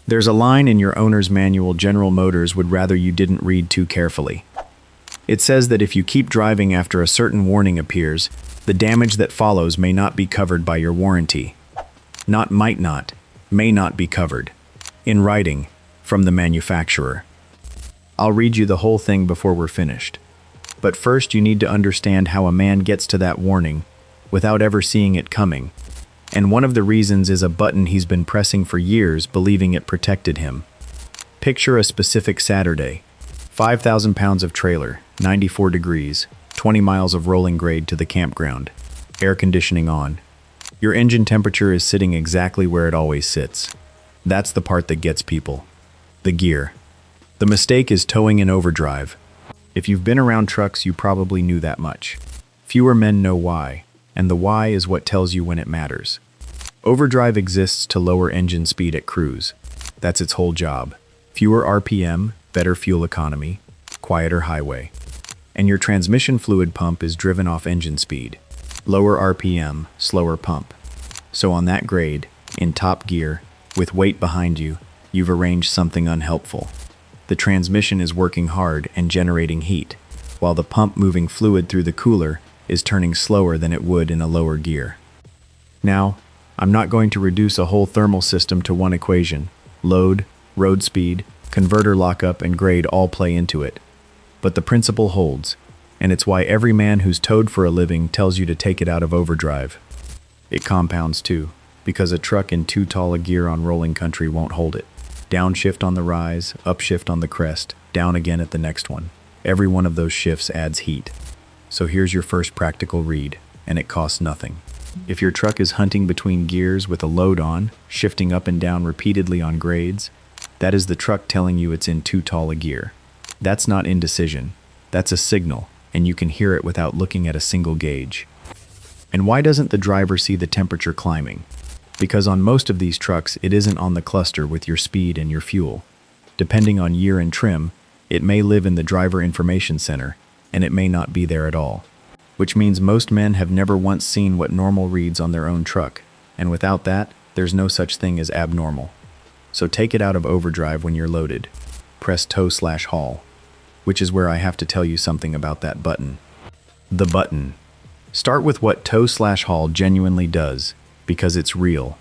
There's a line in your owner's manual General Motors would rather you didn't read too carefully. It says that if you keep driving after a certain warning appears, the damage that follows may not be covered by your warranty. Not might not, may not be covered. In writing, from the manufacturer. I'll read you the whole thing before we're finished. But first you need to understand how a man gets to that warning without ever seeing it coming. And one of the reasons is a button he's been pressing for years, believing it protected him. Picture a specific Saturday. 5,000 pounds of trailer, 94 degrees, 20 miles of rolling grade to the campground. Air conditioning on. Your engine temperature is sitting exactly where it always sits. That's the part that gets people. The gear. The mistake is towing in overdrive. If you've been around trucks, you probably knew that much. Fewer men know why, and the why is what tells you when it matters. Overdrive exists to lower engine speed at cruise. That's its whole job. Fewer RPM, better fuel economy, quieter highway. And your transmission fluid pump is driven off engine speed. Lower RPM, slower pump. So on that grade, in top gear, with weight behind you, you've arranged something unhelpful. The transmission is working hard and generating heat, while the pump moving fluid through the cooler is turning slower than it would in a lower gear. Now, I'm not going to reduce a whole thermal system to one equation. Load, road speed, converter lockup, and grade all play into it. But the principle holds, and it's why every man who's towed for a living tells you to take it out of overdrive. It compounds too, because a truck in too tall a gear on rolling country won't hold it. Downshift on the rise, upshift on the crest, down again at the next one. Every one of those shifts adds heat. So here's your first practical read, and it costs nothing. If your truck is hunting between gears with a load on, shifting up and down repeatedly on grades, that is the truck telling you it's in too tall a gear. That's not indecision. That's a signal, and you can hear it without looking at a single gauge. And why doesn't the driver see the temperature climbing? Because on most of these trucks, it isn't on the cluster with your speed and your fuel. Depending on year and trim, it may live in the driver information center, and it may not be there at all. Which means most men have never once seen what normal reads on their own truck, and without that, there's no such thing as abnormal. So take it out of overdrive when you're loaded. Press tow/haul, which is where I have to tell you something about that button. The button. Start with what tow/haul genuinely does, because it's real.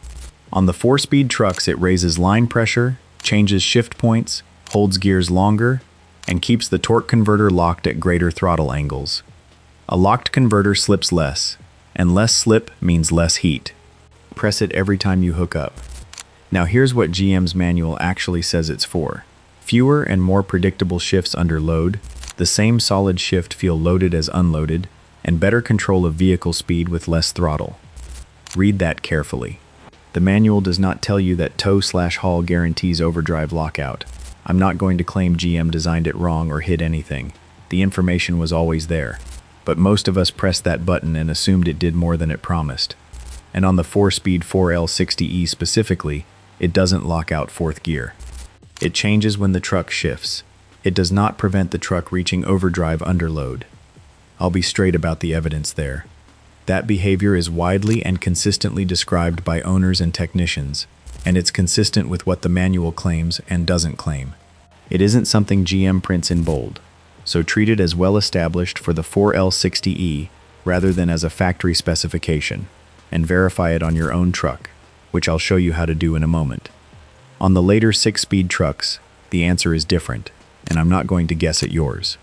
On the 4-speed trucks, it raises line pressure, changes shift points, holds gears longer, and keeps the torque converter locked at greater throttle angles. A locked converter slips less, and less slip means less heat. Press it every time you hook up. Now here's what GM's manual actually says it's for. Fewer and more predictable shifts under load, the same solid shift feel loaded as unloaded, and better control of vehicle speed with less throttle. Read that carefully. The manual does not tell you that tow/haul guarantees overdrive lockout. I'm not going to claim GM designed it wrong or hid anything. The information was always there. But most of us pressed that button and assumed it did more than it promised. And on the 4-speed 4L60E specifically, it doesn't lock out 4th gear. It changes when the truck shifts. It does not prevent the truck reaching overdrive under load. I'll be straight about the evidence there. That behavior is widely and consistently described by owners and technicians, and it's consistent with what the manual claims and doesn't claim. It isn't something GM prints in bold, so treat it as well established for the 4L60E rather than as a factory specification, and verify it on your own truck, which I'll show you how to do in a moment. On the later 6-speed trucks, the answer is different, and I'm not going to guess at yours.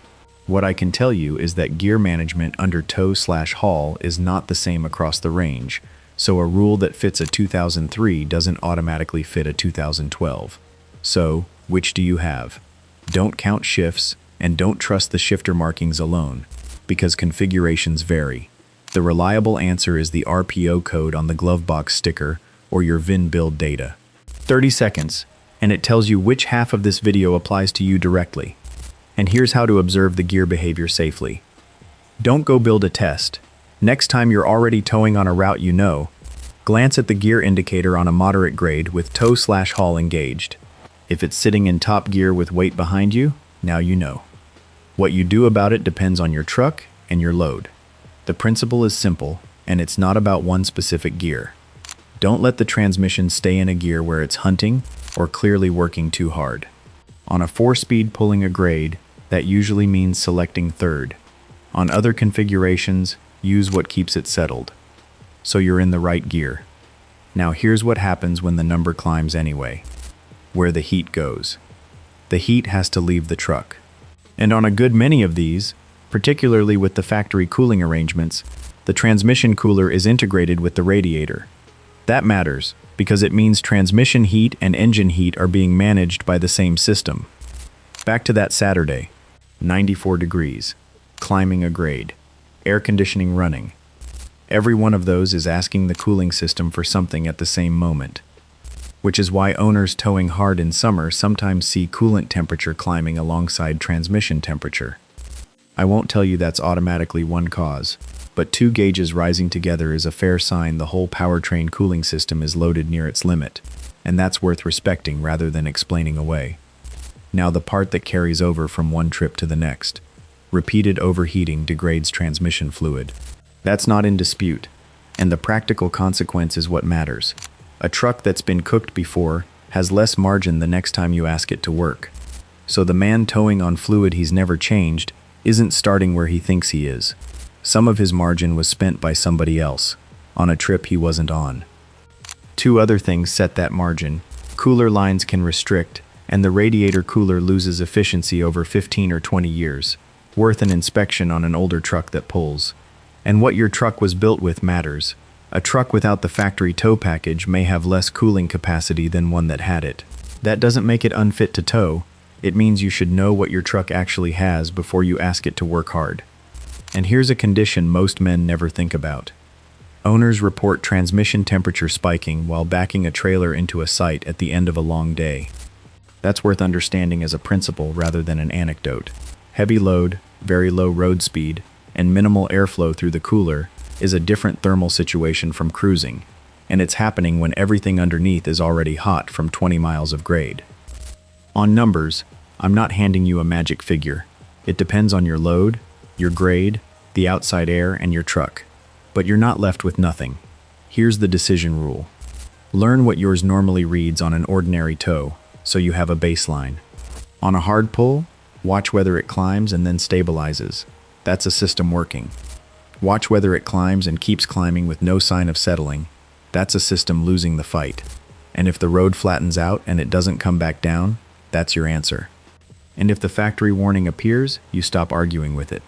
What I can tell you is that gear management under tow/haul is not the same across the range, so a rule that fits a 2003 doesn't automatically fit a 2012. So, which do you have? Don't count shifts, and don't trust the shifter markings alone, because configurations vary. The reliable answer is the RPO code on the glove box sticker or your VIN build data. 30 seconds, and it tells you which half of this video applies to you directly. And here's how to observe the gear behavior safely. Don't go build a test. Next time you're already towing on a route you know, glance at the gear indicator on a moderate grade with tow/haul engaged. If it's sitting in top gear with weight behind you, now you know. What you do about it depends on your truck and your load. The principle is simple, and it's not about one specific gear. Don't let the transmission stay in a gear where it's hunting, or clearly working too hard. On a 4-speed pulling a grade, that usually means selecting third. On other configurations, use what keeps it settled. So you're in the right gear. Now here's what happens when the number climbs anyway. Where the heat goes. The heat has to leave the truck. And on a good many of these, particularly with the factory cooling arrangements, the transmission cooler is integrated with the radiator. That matters, because it means transmission heat and engine heat are being managed by the same system. Back to that Saturday. 94 degrees. Climbing a grade. Air conditioning running. Every one of those is asking the cooling system for something at the same moment. Which is why owners towing hard in summer sometimes see coolant temperature climbing alongside transmission temperature. I won't tell you that's automatically one cause, but 2 gauges rising together is a fair sign the whole powertrain cooling system is loaded near its limit, and that's worth respecting rather than explaining away. Now the part that carries over from one trip to the next. Repeated overheating degrades transmission fluid. That's not in dispute, and the practical consequence is what matters. A truck that's been cooked before has less margin the next time you ask it to work. So the man towing on fluid he's never changed isn't starting where he thinks he is. Some of his margin was spent by somebody else, on a trip he wasn't on. 2 other things set that margin. Cooler lines can restrict, and the radiator cooler loses efficiency over 15 or 20 years, worth an inspection on an older truck that pulls. And what your truck was built with matters. A truck without the factory tow package may have less cooling capacity than one that had it. That doesn't make it unfit to tow. It means you should know what your truck actually has before you ask it to work hard. And here's a condition most men never think about. Owners report transmission temperature spiking while backing a trailer into a site at the end of a long day. That's worth understanding as a principle rather than an anecdote. Heavy load, very low road speed, and minimal airflow through the cooler is a different thermal situation from cruising, and it's happening when everything underneath is already hot from 20 miles of grade. On numbers, I'm not handing you a magic figure. It depends on your load, your grade, the outside air, and your truck. But you're not left with nothing. Here's the decision rule. Learn what yours normally reads on an ordinary tow, so you have a baseline. On a hard pull, watch whether it climbs and then stabilizes. That's a system working. Watch whether it climbs and keeps climbing with no sign of settling. That's a system losing the fight. And if the road flattens out and it doesn't come back down, that's your answer. And if the factory warning appears, you stop arguing with it.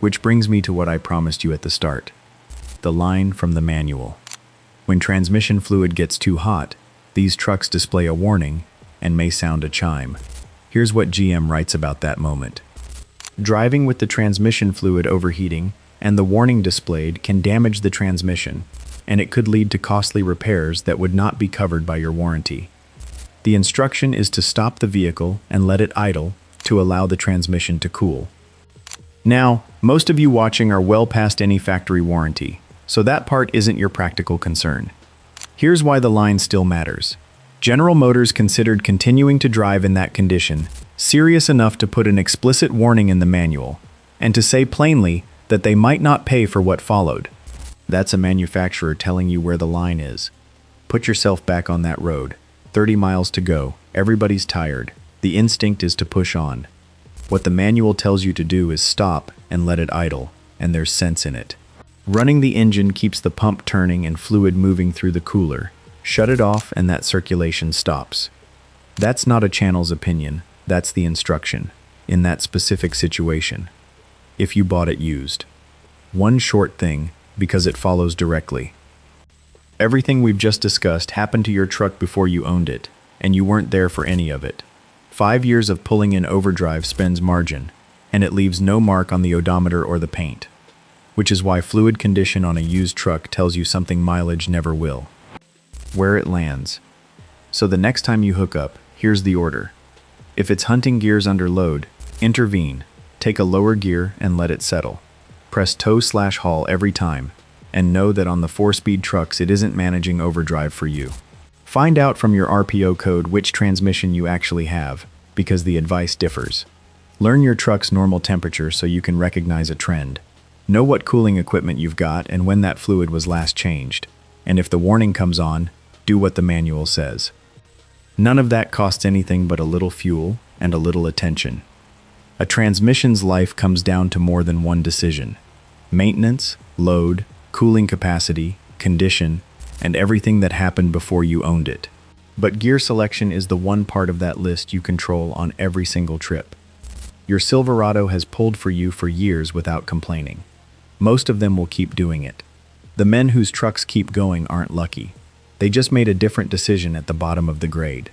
Which brings me to what I promised you at the start. The line from the manual. When transmission fluid gets too hot, these trucks display a warning and may sound a chime. Here's what GM writes about that moment. Driving with the transmission fluid overheating and the warning displayed can damage the transmission, and it could lead to costly repairs that would not be covered by your warranty. The instruction is to stop the vehicle and let it idle to allow the transmission to cool. Now, most of you watching are well past any factory warranty, so that part isn't your practical concern. Here's why the line still matters. General Motors considered continuing to drive in that condition serious enough to put an explicit warning in the manual, and to say plainly that they might not pay for what followed. That's a manufacturer telling you where the line is. Put yourself back on that road. 30 miles to go. Everybody's tired. The instinct is to push on. What the manual tells you to do is stop and let it idle, and there's sense in it. Running the engine keeps the pump turning and fluid moving through the cooler. Shut it off and that circulation stops. That's not a channel's opinion, that's the instruction, in that specific situation. If you bought it used. One short thing, because it follows directly. Everything we've just discussed happened to your truck before you owned it, and you weren't there for any of it. 5 years of pulling in overdrive spends margin, and it leaves no mark on the odometer or the paint. Which is why fluid condition on a used truck tells you something mileage never will. Where it lands. So the next time you hook up, here's the order. If it's hunting gears under load, intervene, take a lower gear and let it settle. Press tow/haul every time, and know that on the 4-speed trucks it isn't managing overdrive for you. Find out from your RPO code which transmission you actually have, because the advice differs. Learn your truck's normal temperature so you can recognize a trend. Know what cooling equipment you've got and when that fluid was last changed. And if the warning comes on, do what the manual says. None of that costs anything but a little fuel and a little attention. A transmission's life comes down to more than one decision: maintenance, load, cooling capacity, condition, and everything that happened before you owned it. But gear selection is the one part of that list you control on every single trip. Your Silverado has pulled for you for years without complaining. Most of them will keep doing it. The men whose trucks keep going aren't lucky. They just made a different decision at the bottom of the grade.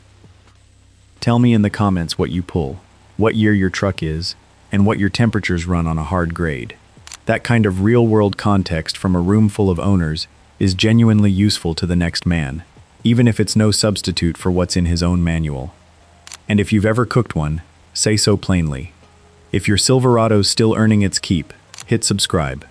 Tell me in the comments what you pull, what year your truck is, and what your temperatures run on a hard grade. That kind of real-world context from a room full of owners is genuinely useful to the next man, even if it's no substitute for what's in his own manual. And if you've ever cooked one, say so plainly. If your Silverado's still earning its keep, hit subscribe.